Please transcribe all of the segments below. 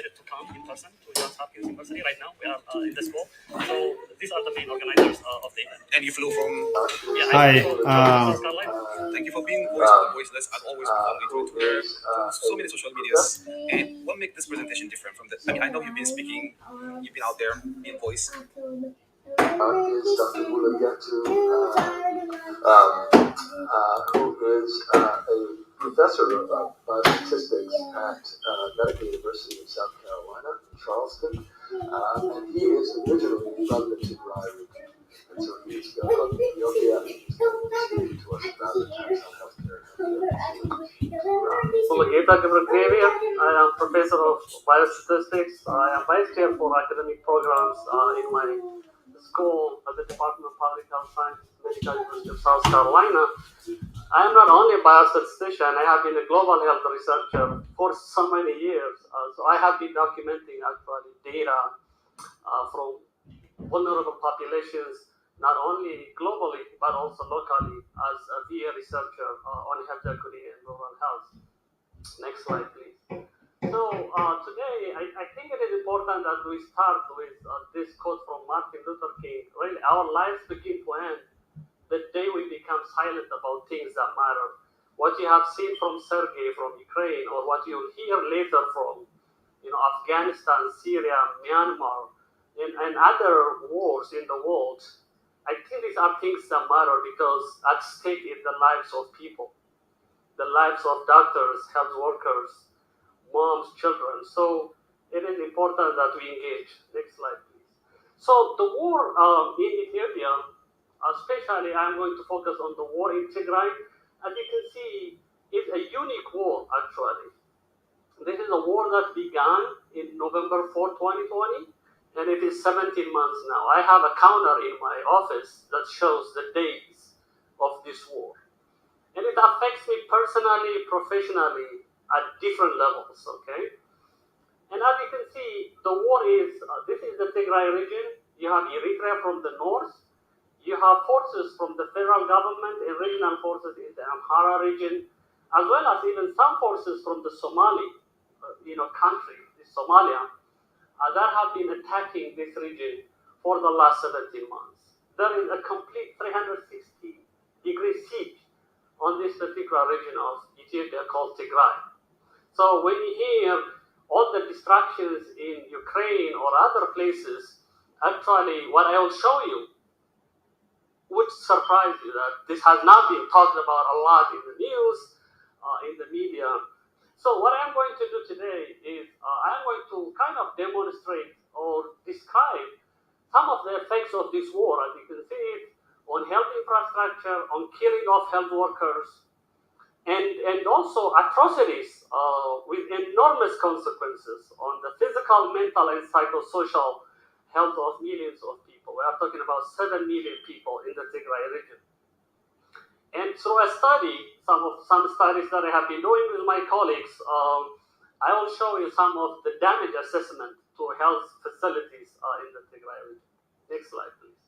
decided to come in person to Johns Hopkins University. Right now, we are in the school. So these are the main organizers of the event. And you flew from... Yeah, Hi. I flew from South Carolina. Thank you for being voice of the voiceless. I've always found it to so many social medias. And what makes this presentation different from the... I mean, I know you've been speaking, you've been out there, being voice. Is Dr. Mulugeta, who is a professor of biostatistics at Medical University of South Carolina, Charleston, and he is originally from the Tigray region. And so he's from Ethiopia, and he's going to speak to us about the terms of healthcare. Mulugeta Gebregziabher. I am professor of biostatistics. I am vice chair for academic programs in my school at the Department of Public Health Sciences, Medical University of South Carolina. I am not only a biostatistician, I have been a global health researcher for so many years. So I have been documenting actually data from vulnerable populations, not only globally, but also locally as a VA researcher on health equity and rural health. Next slide, please. So today, I think it is important that we start with this quote from Martin Luther King. Really, our lives begin to end the day we become silent about things that matter. What you have seen from Sergei, from Ukraine, or what you'll hear later from, Afghanistan, Syria, Myanmar, and other wars in the world, I think these are things that matter because at stake is the lives of people, the lives of doctors, health workers, moms, children. So it is important that we engage. Next slide, please. So the war in Ethiopia, especially I'm going to focus on the war in Tigray. As you can see, it's a unique war actually. This is a war that began in November 4, 2020, and it is 17 months now. I have a counter in my office that shows the days of this war. And it affects me personally, professionally, at different levels, okay? And as you can see, the war is, this is the Tigray region. You have Eritrea from the north. You have forces from the federal government and regional forces in the Amhara region, as well as even some forces from the Somali, country, Somalia, that have been attacking this region for the last 17 months. There is a complete 360-degree siege on this particular region of Ethiopia called Tigray. So when you hear all the distractions in Ukraine or other places, actually what I will show you would surprise you that this has not been talked about a lot in the news, in the media. So what I'm going to do today is I'm going to kind of demonstrate or describe some of the effects of this war, as you can see it, on health infrastructure, on killing of health workers, and also atrocities with enormous consequences on the physical, mental, and psychosocial health of millions of people. We are talking about 7 million people in the Tigray region. And through a study, some studies that I have been doing with my colleagues, I will show you some of the damage assessment to health facilities in the Tigray region. Next slide, please.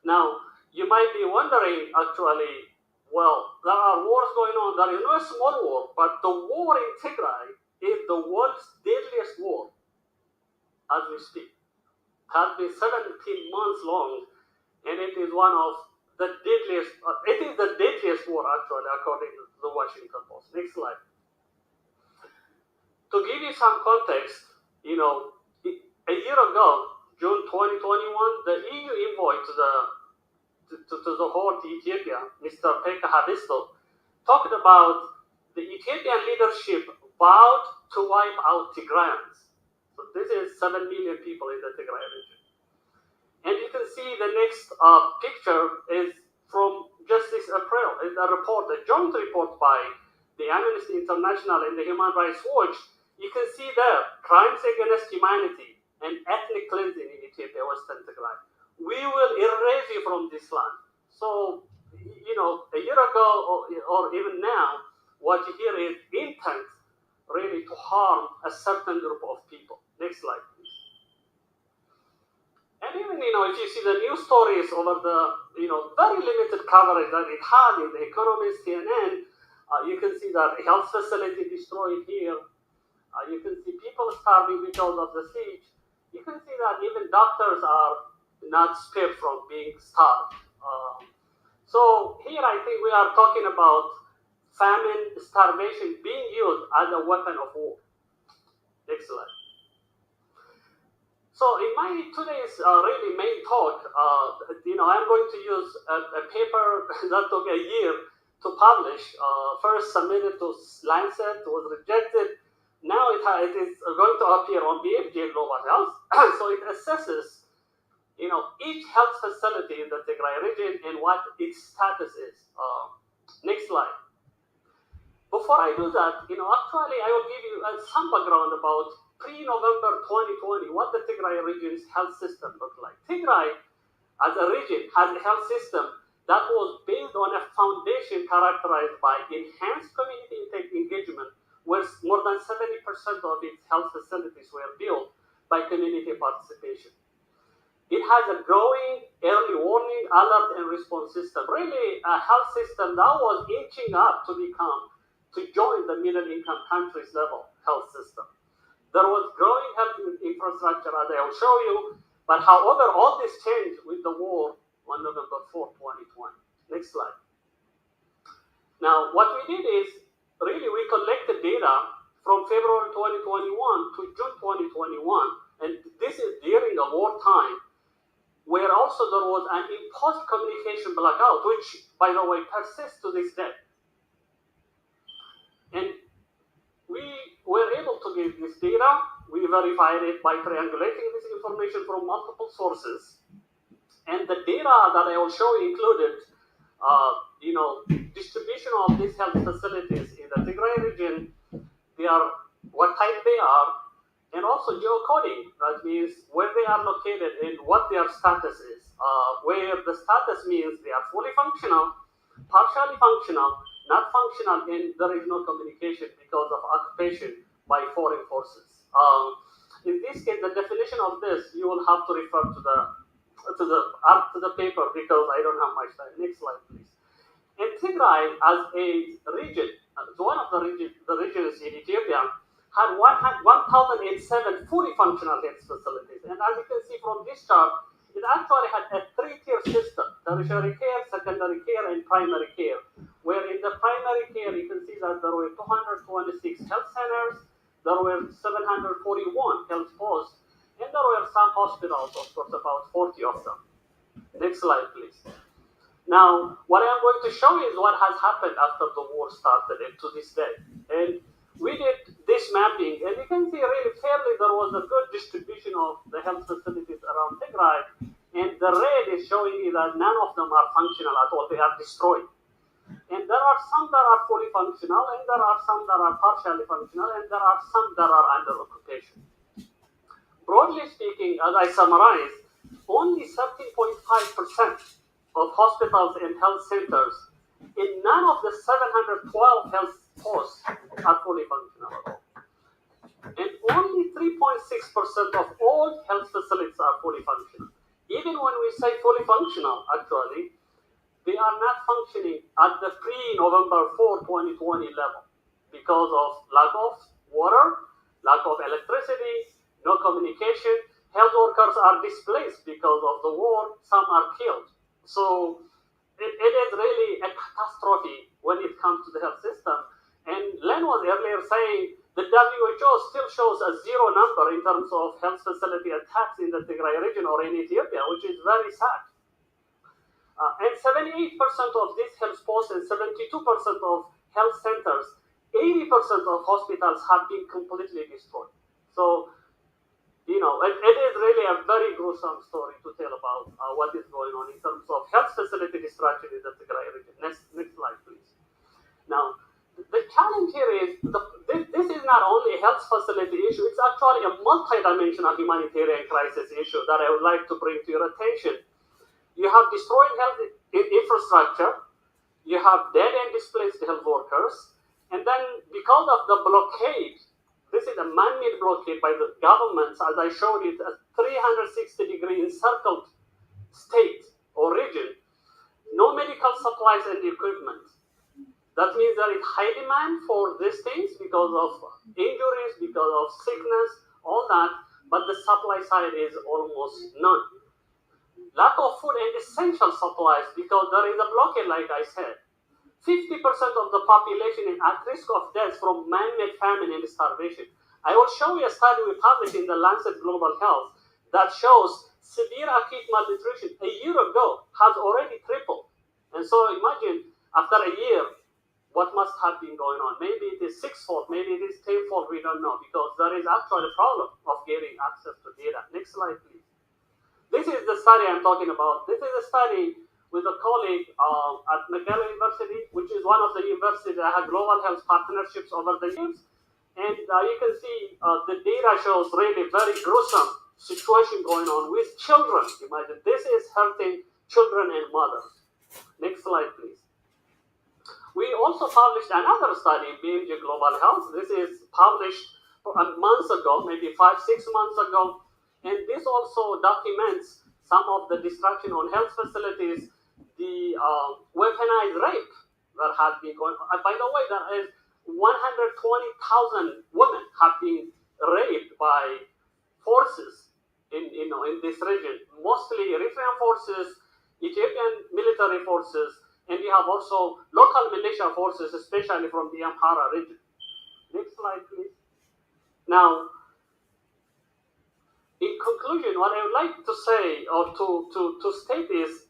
Now, you might be wondering, actually, well, there are wars going on. There is no small war, but the war in Tigray is the world's deadliest war as we speak. It has been 17 months long, and it is one of the deadliest, it is the deadliest war actually, according to the Washington Post. Next slide. To give you some context, a year ago, June 2021, the EU envoy to the whole Ethiopia, Mr. Pekka Havisto, talked about the Ethiopian leadership vowed to wipe out Tigrayans. So this is 7 million people in the Tigray region. And you can see the next picture is from just this April. It's a report, a joint report by the Amnesty International and the Human Rights Watch. You can see there crimes against humanity and ethnic cleansing in Ethiopia, Western Tigray. We will erase you from this land. So, a year ago or even now, what you hear is intent really to harm a certain group of people. Next slide, please. And even, if you see the news stories over the, very limited coverage that it had in The Economist, CNN, you can see that a health facility destroyed here, You can see people starving because of the siege. You can see that even doctors are not spared from being starved. So here I think we are talking about famine, starvation being used as a weapon of war. Next slide. So in my today's really main talk, I'm going to use a paper that took a year to publish. First submitted to Lancet, was rejected. Now it is going to appear on BMG Global Health. So it assesses, each health facility in the Tigray region and what its status is. Next slide. Before I do that, actually I will give you some background about pre-November 2020, what the Tigray region's health system looked like. Tigray, as a region, has a health system that was based on a foundation characterized by enhanced community engagement, where more than 70% of its health facilities were built by community participation. It has a growing early warning, alert, and response system, really a health system that was inching up to join the middle-income countries level health system. There was growing health infrastructure, as I will show you, but however, all this changed with the war on November 4, 2020. Next slide. Now, what we did is, really, we collected data from February 2021 to June 2021, and this is during a wartime, where also there was an imposed communication blackout, which, by the way, persists to this day. And we were able to get this data. We verified it by triangulating this information from multiple sources. And the data that I will show you included, distribution of these health facilities in the Tigray region, what type they are, and also geocoding. That means where they are located and what their status is. Where the status means they are fully functional, partially functional, not functional, and there is no communication because of occupation by foreign forces. In this case, the definition of this, you will have to refer to the paper because I don't have much time. Next slide, please. And Tigray, as a region, one of the regions in Ethiopia, had 1,007 fully functional health facilities. And as you can see from this chart, it actually had a three-tier system: tertiary care, secondary care, and primary care. Where in the primary care, you can see that there were 226 health centers, there were 741 health posts, and there were some hospitals, of course, about 40 of them. Next slide, please. Now, what I'm going to show you is what has happened after the war started and to this day. And we did this mapping, and you can see really fairly there was a good distribution of the health facilities around Tigray, and the red is showing you that none of them are functional at all. They are destroyed. And there are some that are fully functional, and there are some that are partially functional, and there are some that are under occupation. Broadly speaking, as I summarize, only 13.5% of hospitals and health centers in none of the 712 health posts are fully functional at all. And only 3.6% of all health facilities are fully functional. Even when we say fully functional, actually, they are not functioning at the pre-November 4, 2020 level because of lack of water, lack of electricity, no communication. Health workers are displaced because of the war. Some are killed. So it is really a catastrophe when it comes to the health system. And Len was earlier saying the WHO still shows a zero number in terms of health facility attacks in the Tigray region or in Ethiopia, which is very sad. And 78% of these health posts and 72% of health centers, 80% of hospitals have been completely destroyed. So, it is really a very gruesome story to tell about what is going on in terms of health facility destruction in the Tigray region. Next slide, please. Now, the challenge here is this is not only a health facility issue, it's actually a multidimensional humanitarian crisis issue that I would like to bring to your attention. You have destroyed health infrastructure, you have dead and displaced health workers, and then because of the blockade, this is a man-made blockade by the governments, as I showed it, a 360-degree encircled state or region, no medical supplies and equipment. That means there is high demand for these things because of injuries, because of sickness, all that, but the supply side is almost none. Lack of food and essential supplies because there is a blockade, like I said. 50% of the population is at risk of death from man-made famine and starvation. I will show you a study we published in the Lancet Global Health that shows severe acute malnutrition a year ago has already tripled. And so imagine after a year, what must have been going on? Maybe it is sixfold, maybe it is tenfold, we don't know, because there is actually a problem of getting access to data. Next slide, please. This is the study I'm talking about. This is a study with a colleague at McGill University, which is one of the universities that had global health partnerships over the years. And you can see the data shows really very gruesome situation going on with children. Imagine this is hurting children and mothers. Next slide, please. We also published another study, BMG Global Health. This is published months ago, maybe 5-6 months ago. And this also documents some of the destruction on health facilities, the weaponized rape that has been going on. By the way, there is 120,000 women have been raped by forces in this region, mostly Eritrean forces, Ethiopian military forces, and we have also local militia forces, especially from the Amhara region. Next slide, please. Now, in conclusion, what I would like to say or to state is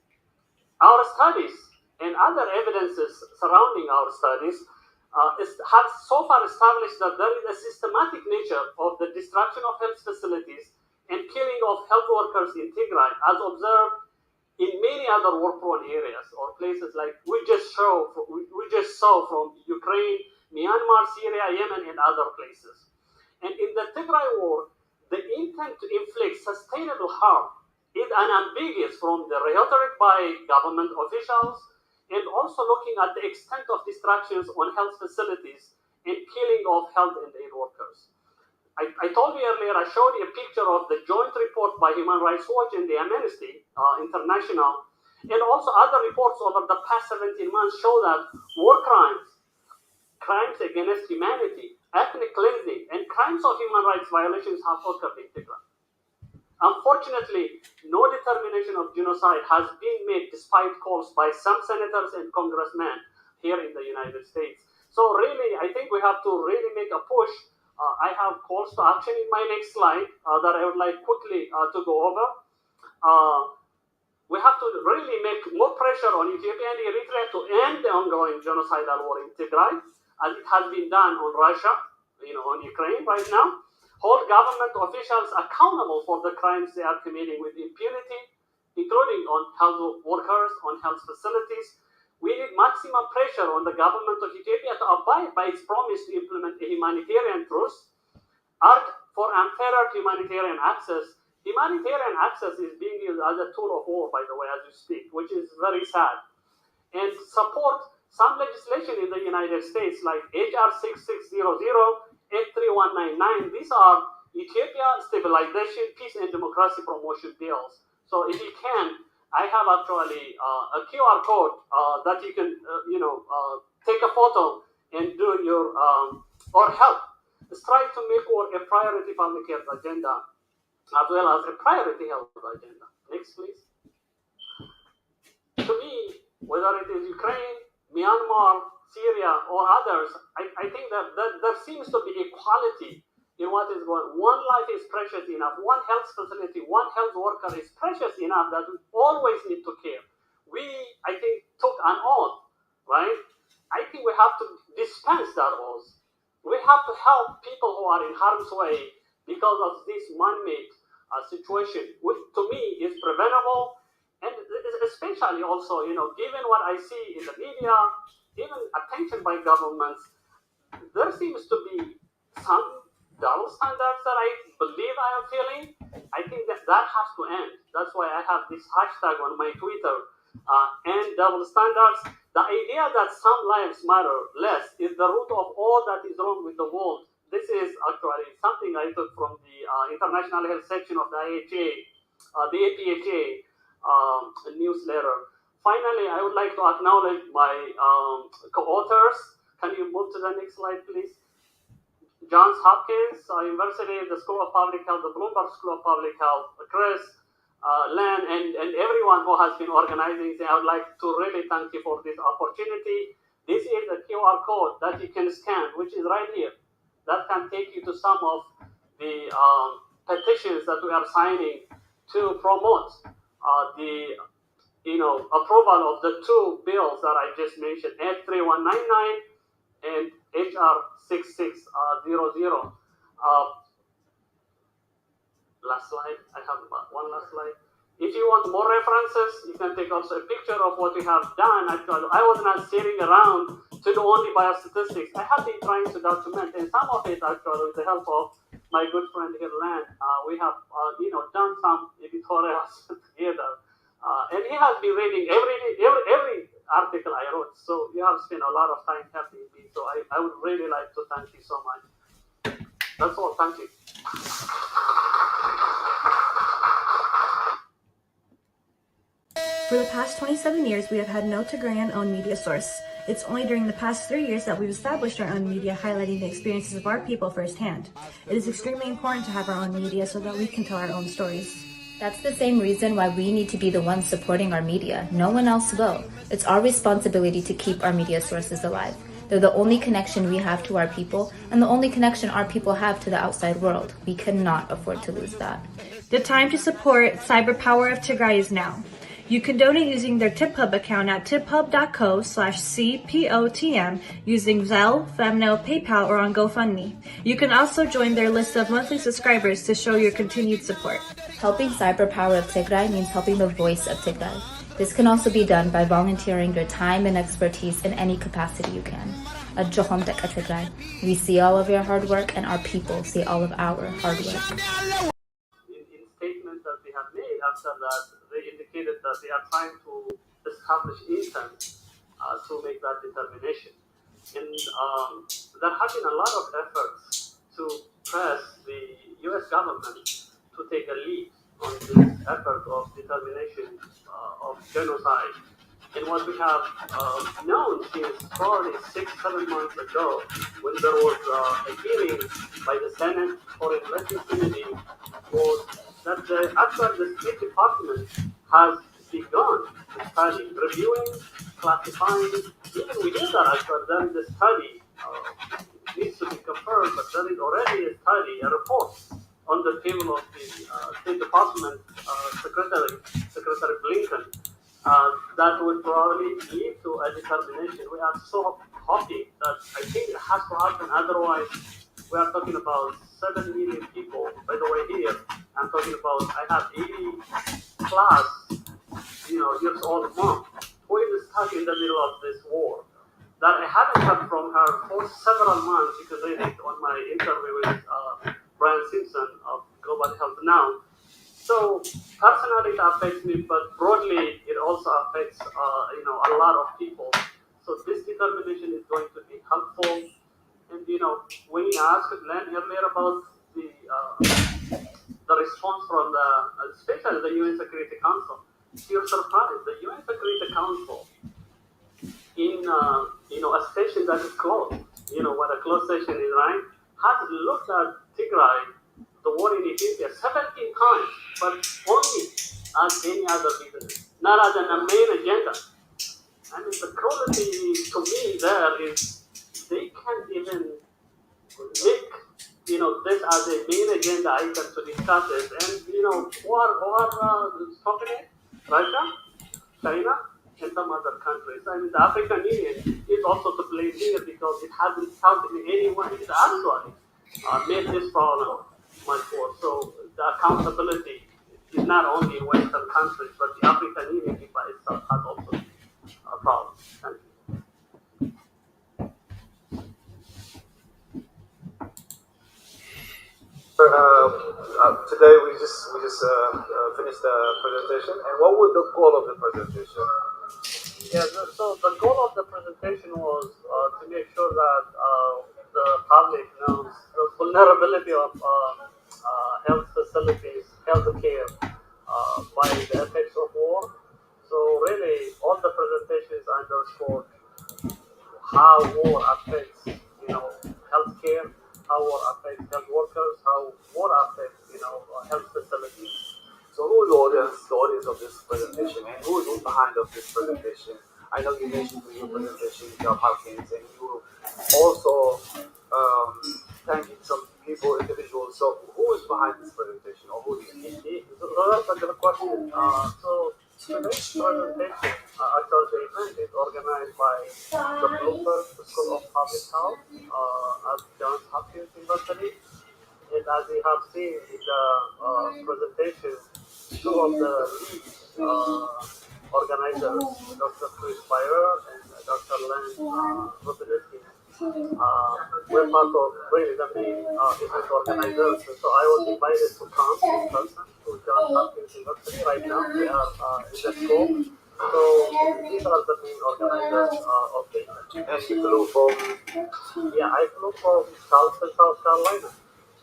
our studies and other evidences surrounding our studies have so far established that there is a systematic nature of the destruction of health facilities and killing of health workers in Tigray, as observed in many other war-prone areas or places like we just saw from Ukraine, Myanmar, Syria, Yemen, and other places. And in the Tigray war, the intent to inflict sustainable harm is unambiguous from the rhetoric by government officials and also looking at the extent of destructions on health facilities and killing of health and aid workers. I told you earlier, I showed you a picture of the joint report by Human Rights Watch and the Amnesty International, and also other reports over the past 17 months show that war crimes, crimes against humanity, ethnic cleansing, and crimes of human rights violations have occurred in Tigray. Unfortunately, no determination of genocide has been made despite calls by some senators and congressmen here in the United States. So really, I think we have to really make a push. I have calls to action in my next slide that I would like quickly to go over. We have to really make more pressure on Ethiopia and Eritrea to end the ongoing genocidal war in Tigray, as it has been done on Russia, on Ukraine right now. Hold government officials accountable for the crimes they are committing with impunity, including on health workers, on health facilities. We need maximum pressure on the government of Ethiopia to abide by its promise to implement a humanitarian truce. Arc for unfettered humanitarian access. Humanitarian access is being used as a tool of war, by the way, as we speak, which is very sad. And support some legislation in the United States like HR 6600, 83199. These are Ethiopia stabilization, peace, and democracy promotion bills. So if you can, I have actually a QR code that you can, take a photo and do your, or help. Strive to make work a priority public health agenda, as well as a priority health agenda. Next, please. To me, whether it is Ukraine, Myanmar, Syria, or others, I think that there seems to be equality in what is going on. One life is precious enough. One health facility, one health worker is precious enough that we always need to care. We, I think, took an oath, right? I think we have to dispense that oath. We have to help people who are in harm's way because of this man-made situation, which to me is preventable, and especially also, given what I see in the media, even attention by governments, there seems to be some double standards that I believe I am feeling. I think that has to end. That's why I have this hashtag on my Twitter, end double standards. The idea that some lives matter less is the root of all that is wrong with the world. This is actually something I took from the International Health section of the IHA, the APHA newsletter. Finally, I would like to acknowledge my co-authors. Can you move to the next slide, please? Johns Hopkins University, the School of Public Health, the Bloomberg School of Public Health, Chris, Len, and everyone who has been organizing. I would like to really thank you for this opportunity. This is a QR code that you can scan, which is right here. That can take you to some of the petitions that we are signing to promote the approval of the two bills that I just mentioned, F3199 and HR 6600. Last slide. I have one last slide. If you want more references, you can take also a picture of what we have done. I was not sitting around to do only biostatistics. I have been trying to document, and some of it actually with the help of my good friend here, Len, we have done some editorials together. And he has been reading every article I wrote. So you have spent a lot of time helping me. So I would really like to thank you so much. That's all. Thank you. For the past 27 years, we have had no Tigrayan-owned media source. It's only during the past 3 years that we've established our own media, highlighting the experiences of our people firsthand. It is extremely important to have our own media so that we can tell our own stories. That's the same reason why we need to be the ones supporting our media. No one else will. It's our responsibility to keep our media sources alive. They're the only connection we have to our people, and the only connection our people have to the outside world. We cannot afford to lose that. The time to support Cyber Power of Tigray is now. You can donate using their TipHub account at tiphub.co/CPOTM using Zelle, Venmo, PayPal, or on GoFundMe. You can also join their list of monthly subscribers to show your continued support. Helping Cyber Power of Tigray means helping the voice of Tigray. This can also be done by volunteering your time and expertise in any capacity you can. Adjohom Deka Tigray. We see all of your hard work, and our people see all of our hard work. In statements that they have made after that, they indicated that they are trying to establish intent to make that determination. And there have been a lot of efforts to press the U.S. government to take a lead on this effort of determination of genocide. And what we have known since probably 6-7 months ago, when there was a hearing by the Senate Foreign Relations Committee, was that the State Department has begun the study, reviewing, classifying. Even within that, actually, there is a study, needs to be confirmed, but there is already a study, a report on the table of the State Department Secretary Blinken, that would probably lead to a determination. We are so hoping that I think it has to happen. Otherwise, we are talking about 7 million people. By the way, here I'm talking about I have 80 plus, years old mom who is stuck in the middle of this war. That I haven't heard from her for several months. You can read it on my interview with Brian Simpson of Global Health now. So personally, it affects me, but broadly, it also affects a lot of people. So this determination is going to be helpful. And when you asked Len earlier about the response from especially the UN Security Council, to your surprise, the UN Security Council in a session that is closed, what a closed session is, right, has looked at Tigray, the war in Ethiopia, 17 times, but only as any other business, not as a main agenda. I mean, the cruelty to me there is they can't even make this as a main agenda item to discuss it. And who are stopping it? Russia, China, and some other countries. I mean, the African Union is also to blame here because it hasn't helped in any way. It actually made this problem much worse. So the accountability is not only in Western countries, but the African Union by itself has also a problem. Thank you. Today we just finished the presentation. And what was the goal of the presentation? Yeah, so the goal of the presentation was to make sure that the public knows the vulnerability of health facilities, health care by the effects of war. So really, all the presentations underscore how war affects, healthcare, how war affects health workers, how war affects, health facilities. So who is the audience of this presentation, and who is behind of this presentation? I know you mentioned in your presentation Hopkins, and you also thanking some people, individuals. So who is behind this presentation, or who do you think? So that's a good question. So today's presentation, actually the event is organized by the Bloomberg School of Public Health at Johns Hopkins University. And as we have seen in the presentation, two of the lead organizers, Dr. Chris Bayer and Dr. Len Rubinetsky, were part of really the main event organizers. So I was invited to come in person to Johns Hopkins University. Right now we are in the school. So these are the main organizers of the event. And you flew from? Yeah, I flew from Charleston, South Carolina.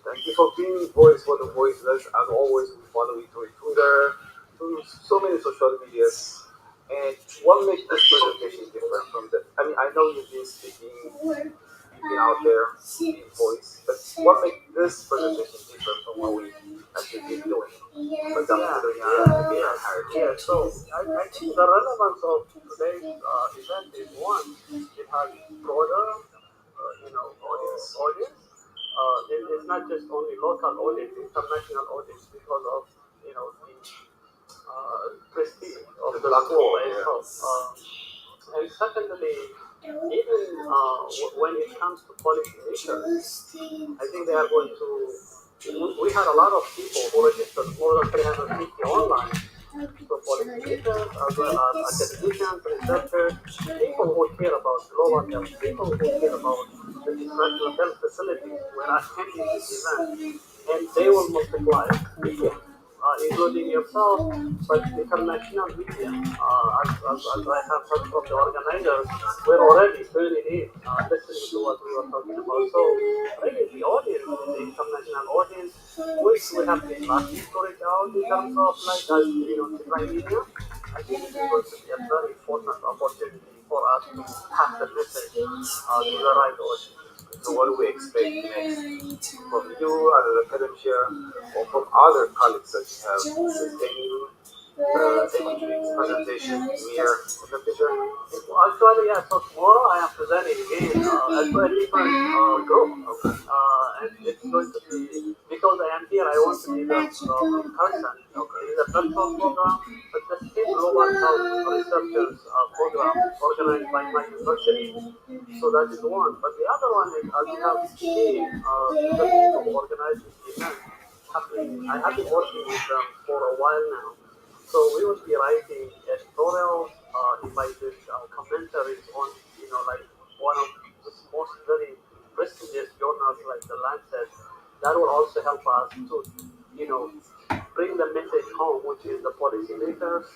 Thank you for being voice for the voiceless. As always, we follow you through Twitter, through so many social medias. And what makes this presentation different from the? I mean, I know you've been speaking, you've been out there, being voice, but what makes this presentation different from what we actually been doing? For example, So I think the relevance of today's event is one, it has broader, audience. It's not just only local audience, international audience because of the prestige of the school itself. And secondly, even when it comes to policymakers, I think they are going to. We had a lot of people who registered, more than 350 online. So policymakers, as well as academicians, researchers, people who care about global health, people who care about the international health facilities were attending this event, and they will multiply, including yourself, but international media, as I have heard from the organizers, we're already tuning in, listening to what we were talking about. So really the audience, the international audience, which we have been lucky to reach out in terms of Tigray media, I think it is going to be a very important opportunity for us to pass the message to the right audience. So what do we expect next from you as an academician or from other colleagues that you have sustaining presentation near the future? Actually, yeah, so tomorrow I am presenting again at a different group. And it's going to be, because I am here, I want to be the person. It's a virtual program, but the same global health researchers program organized by my university. So that is one. But the other one is, as you have seen, the people who organize this event, I have been working with them for a while now. So we will be writing editorials, invited commentaries on, like one of the most very prestigious journals like the Lancet. That will also help us to, bring the message home, which is the policymakers,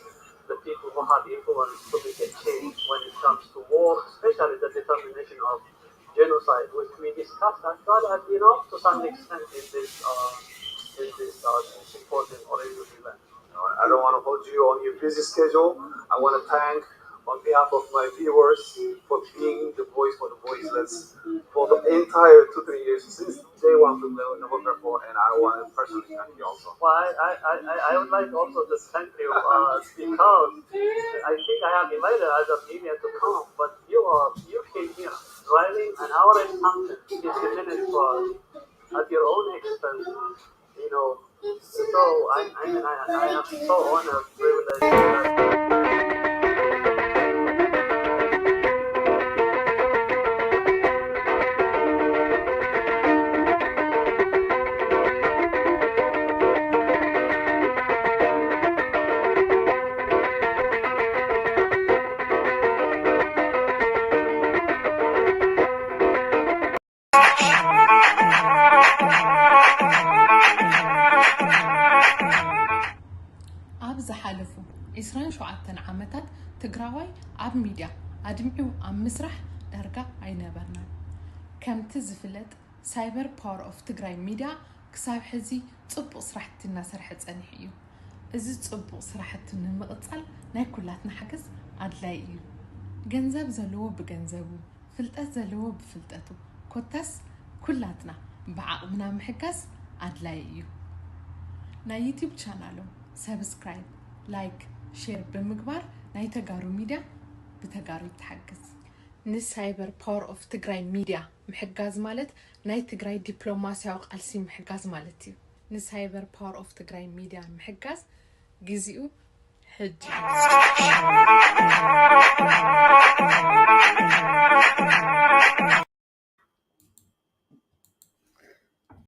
the people who have influence to make a change when it comes to war, especially the determination of genocide, which we discussed actually, to some extent in this symposium or in this event. I don't want to hold you on your busy schedule. I want to thank, on behalf of my viewers, for being the voice for the voiceless for the entire 2-3 years since day one from November 4, and I want to personally thank you also. Well, I would like also to thank you because I think I have invited other media to come, but you came here driving an hour and something, 50 minutes for at your own expense, So I am so honored, privileged. ዝሓለፉ 27 ዓመታት ትግራዋይ ኣብ ሚድያ ኣድምዑ ኣብ መስራሕ ዳርጋ ኣይነበርናን ከምቲ ዝፍለጥ ሳይበር ፓወር ኦፍ ትግራይ ሚድያ ክሳብ ሕዚ ጽቡቕ ስራሕቲ እናሰርሐ ጸኒሕ እዩ እዚ ጽቡቕ ስራሕቲ ንምቕጻል ናይ ኩላትና ሓገዝ ኣድላይ እዩ ገንዘብ ዘለዎ ብገንዘቡ ፍልጠት ዘለዎ ብፍልጠቱ ኮታስ ኩላትና ብዓቕምና ምሕጋዝ ኣድላይ እዩ ናይ ዩቲዩብ ቻናሎም ሰብስክራይብ ላይክ ሼር ብምግባር ናይ ተጋሩ ሚድያ ብተጋሩ ይተሓገዝ ንሳይበር ፓወር ኦፍ ትግራይ ሚድያ ምሕጋዝ ማለት ናይ ትግራይ ዲፕሎማሲያዊ ቃልሲ ምሕጋዝ ማለት እዩ ንሳይበር ፓወር ኦፍ ትግራይ ሚድያ ምሕጋዝ ግዚኡ ሕጂ